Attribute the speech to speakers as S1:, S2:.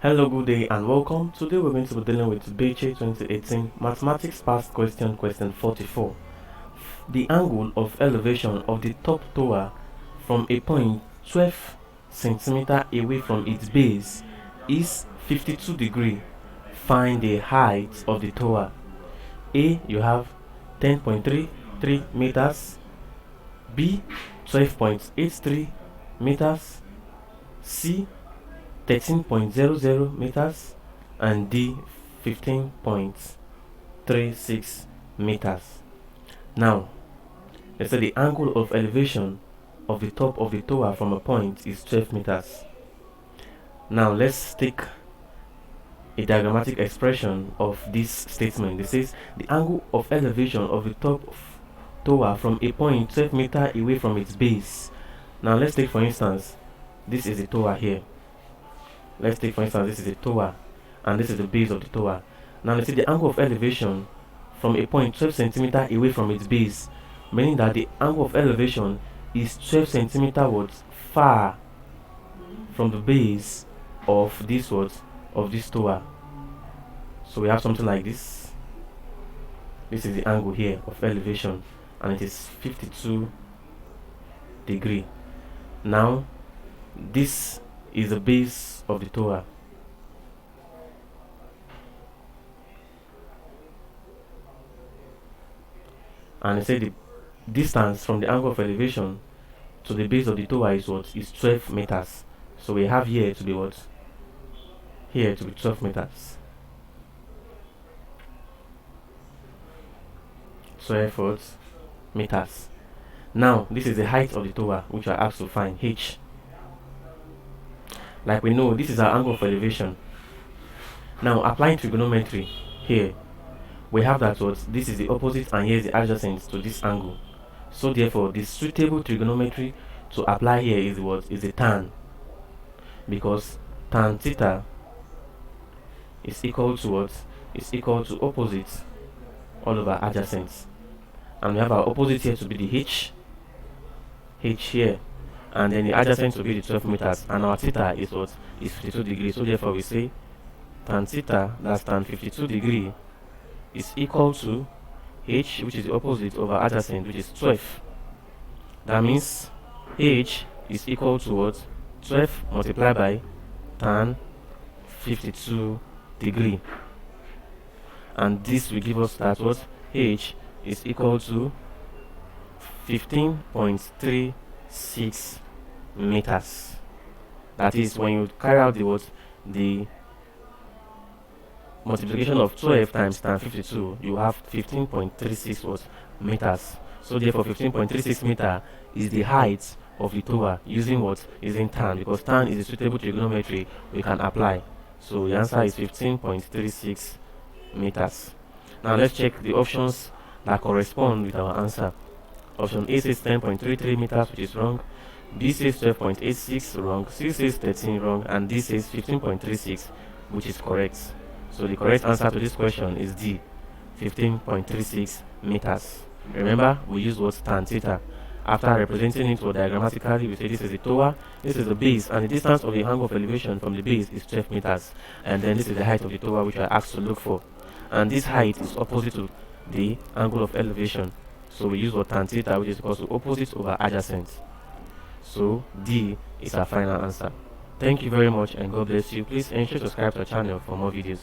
S1: Hello, good day and welcome. Today we're going to be dealing with BECE 2018 Mathematics Past Question 44. The angle of elevation of the top tower from a point 12 centimeter away from its base is 52 degrees. Find the height of the tower. A, you have 10.33 meters. B, 12.83 meters. C, 13.00 meters, and D 15.36 meters. Now, let's say the angle of elevation of the top of the tower from a point is 12 meters. Now, let's take a diagrammatic expression of this statement. This is the angle of elevation of the top of tower from a point 12 meters away from its base. Now, let's take for instance, this is the tower here. Let's take for instance, this is the tower and this is the base of the tower. Now let's see the angle of elevation from a point 12 centimeters away from its base, meaning that the angle of elevation is 12 centimeters far from the base of this of this tower. So we have something like this. This is the angle here of elevation and it is 52 degrees. Now this is the base of the tower. And I say the distance from the angle of elevation to the base of the tower is is 12 meters. So we have here to be what? Here to be 12 meters. 12 meters. Now this is the height of the tower, which I asked to find, h. Like we know, this is our angle of elevation. Now applying trigonometry here, we have that this is the opposite and here is the adjacent to this angle. So therefore the suitable trigonometry to apply here is is the tan, because tan theta is equal to is equal to opposite all over adjacent, and we have our opposite here to be the h here, and then the adjacent to be the 12 meters, and our theta is is 52 degrees. So therefore we say tan theta, that's tan 52 degrees, is equal to h, which is the opposite over adjacent, which is 12. That means h is equal to 12 multiplied by tan 52 degrees, and this will give us that h is equal to 15.36 meters. That is, when you carry out the multiplication of 12 times tan 52, you have 15.36 meters. So therefore 15.36 meter is the height of the tower using using tan, because tan is a suitable trigonometry we can apply. So the answer is 15.36 meters. Now let's check the options that correspond with our answer. Option A says 10.33 meters, which is wrong. B says 12.86, wrong. C says 13, wrong. And D says 15.36, which is correct. So the correct answer to this question is D, 15.36 meters. Remember, we use tan theta. After representing it diagrammatically, we say this is the tower, this is the base, and the distance of the angle of elevation from the base is 12 meters. And then this is the height of the tower, which I asked to look for. And this height is opposite to the angle of elevation. So we use tan theta, which is equal to opposite over adjacent. So D is our final answer. Thank you very much and God bless you. Please ensure to subscribe to our channel for more videos.